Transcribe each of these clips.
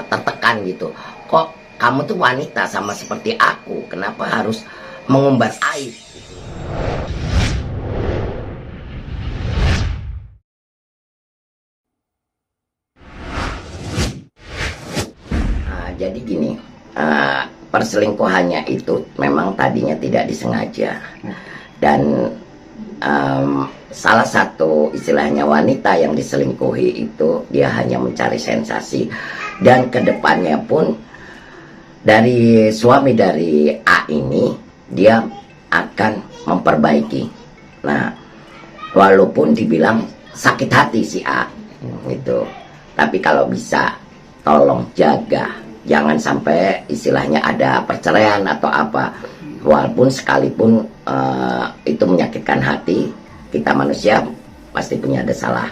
tertekan gitu. Kok kamu tuh wanita sama seperti aku, kenapa harus mengumbar aib? Jadi gini, perselingkuhannya itu memang tadinya tidak disengaja, dan salah satu istilahnya wanita yang diselingkuhi itu dia hanya mencari sensasi, dan kedepannya pun dari suami dari A ini dia akan memperbaiki. Nah, walaupun dibilang sakit hati si A gitu, tapi kalau bisa tolong jaga, jangan sampai istilahnya ada perceraian atau apa. Walaupun sekalipun itu menyakitkan hati, kita manusia pasti punya ada salah,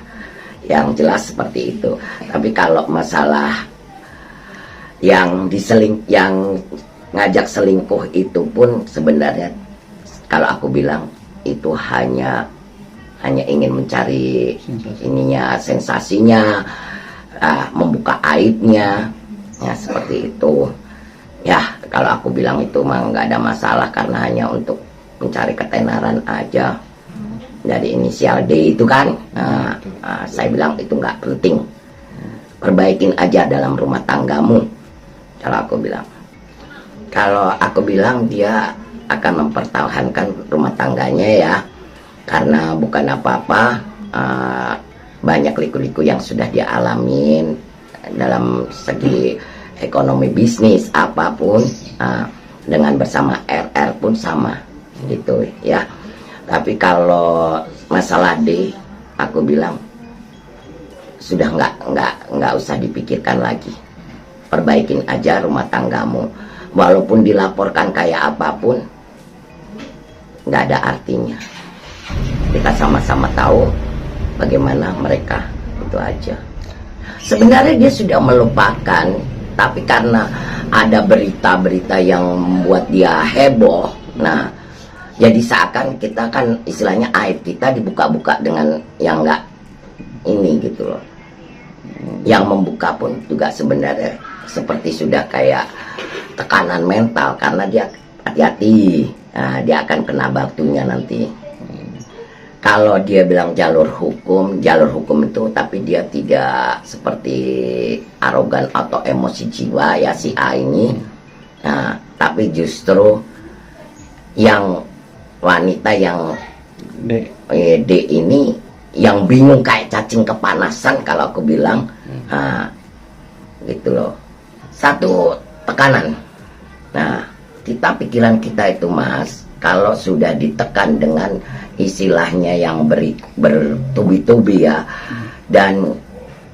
yang jelas seperti itu. Tapi kalau masalah yang ngajak selingkuh itu pun sebenarnya kalau aku bilang itu hanya ingin mencari sensasinya, membuka aibnya, ya seperti itu. Ya kalau aku bilang itu mah nggak ada masalah, karena hanya untuk mencari ketenaran aja. Dari inisial D itu kan, saya bilang itu nggak penting. Perbaikin aja dalam rumah tanggamu. Kalau aku bilang dia akan mempertahankan rumah tangganya ya, karena bukan apa-apa, banyak liku-liku yang sudah dia alamin dalam segi ekonomi bisnis apapun, dengan bersama RR pun sama gitu ya. Tapi kalau masalah D, aku bilang sudah nggak usah dipikirkan lagi. Perbaikin aja rumah tanggamu, walaupun dilaporkan kayak apapun nggak ada artinya. Kita sama-sama tahu bagaimana mereka, itu aja. Sebenarnya dia sudah melupakan, tapi karena ada berita-berita yang membuat dia heboh, nah jadi seakan kita kan istilahnya aib kita dibuka-buka dengan yang enggak ini gitu loh. Yang membuka pun juga sebenarnya seperti sudah kayak tekanan mental, karena dia hati-hati, nah, dia akan kena batunya nanti. Kalau dia bilang jalur hukum itu, tapi dia tidak seperti arogan atau emosi jiwa ya si A ini. Nah, tapi justru yang wanita yang D ini yang bingung kayak cacing kepanasan kalau aku bilang, gitu loh. Satu tekanan. Nah, pikiran kita itu Mas, kalau sudah ditekan dengan istilahnya yang bertubi-tubi ya, dan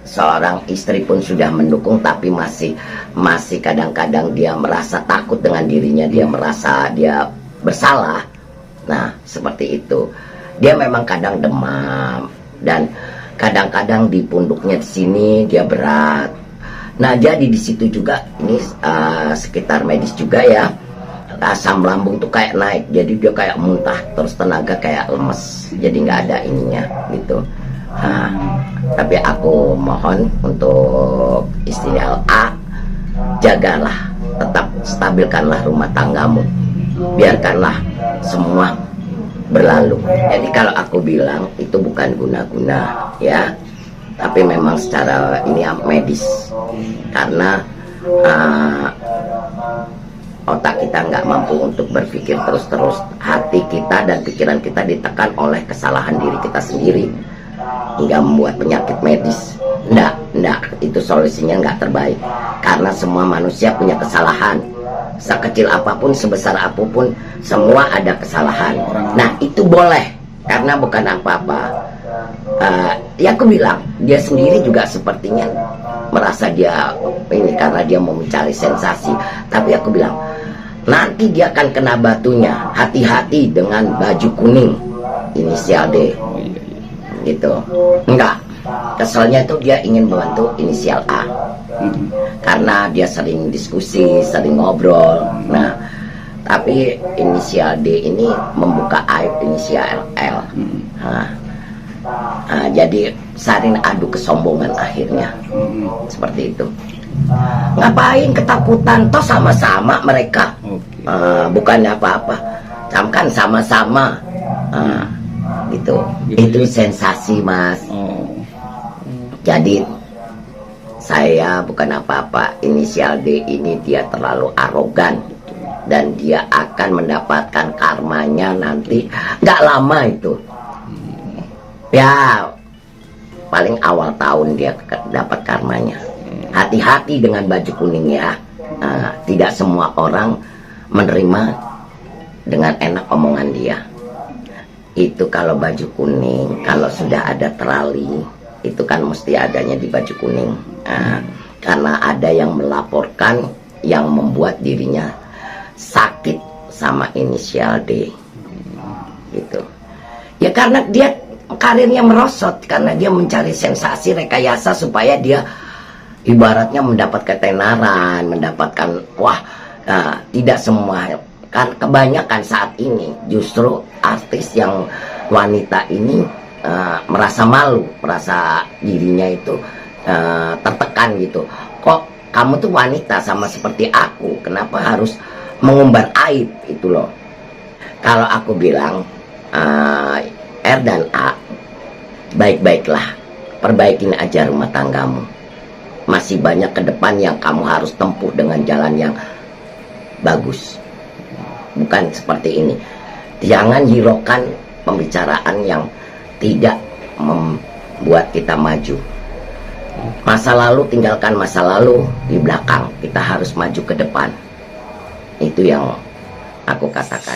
seorang istri pun sudah mendukung, tapi masih kadang-kadang dia merasa takut dengan dirinya, dia merasa dia bersalah. Nah, seperti itu. Dia memang kadang demam, dan kadang-kadang di punduknya di sini dia berat. Nah, jadi di situ juga ini sekitar medis juga ya. Asam lambung tuh kayak naik, jadi dia kayak muntah, terus tenaga kayak lemes, jadi nggak ada ininya gitu. Nah, tapi aku mohon untuk istilah A, jagalah, tetap stabilkanlah rumah tanggamu, biarkanlah semua berlalu. Jadi kalau aku bilang itu bukan guna-guna ya, tapi memang secara ini medis, karena otak kita nggak mampu untuk berpikir terus-terus, hati kita dan pikiran kita ditekan oleh kesalahan diri kita sendiri hingga membuat penyakit medis. Nggak, itu solusinya nggak terbaik, karena semua manusia punya kesalahan, sekecil apapun, sebesar apapun, semua ada kesalahan. Nah, itu boleh, karena bukan apa-apa. Ya aku bilang, dia sendiri juga sepertinya merasa dia ini karena dia mau mencari sensasi. Tapi aku bilang, nanti dia akan kena batunya. Hati-hati dengan baju kuning inisial D gitu. Enggak, keselnya itu dia ingin membantu inisial A, karena dia sering diskusi, sering ngobrol. Nah, tapi inisial D ini membuka aib inisial L. Jadi saling adu kesombongan akhirnya. Seperti itu. Ngapain ketakutan, toh sama-sama mereka. Bukannya apa-apa, kan sama-sama. Gitu. Itu sensasi, Mas. Jadi saya bukan apa-apa. Inisial D ini dia terlalu arogan, dan dia akan mendapatkan karmanya nanti nggak lama itu. Ya paling awal tahun dia dapat karmanya. Hati-hati dengan baju kuning ya. Tidak semua orang menerima dengan enak omongan dia. Itu kalau baju kuning, kalau sudah ada terali, itu kan mesti adanya di baju kuning. Karena ada yang melaporkan yang membuat dirinya sakit sama inisial D. Gitu. Ya karena dia karirnya merosot, karena dia mencari sensasi rekayasa supaya dia ibaratnya mendapat ketenaran, mendapatkan tidak semua kan, kebanyakan saat ini justru artis yang wanita ini merasa malu, merasa dirinya itu tertekan gitu. Kok kamu tuh wanita sama seperti aku, kenapa harus mengumbar aib itu loh. Kalau aku bilang R dan A, baik-baiklah, perbaikin aja rumah tanggamu. Masih banyak ke depan yang kamu harus tempuh dengan jalan yang bagus. Bukan seperti ini. Jangan hiraukan pembicaraan yang tidak membuat kita maju. Masa lalu tinggalkan masa lalu di belakang. Kita harus maju ke depan. Itu yang aku katakan.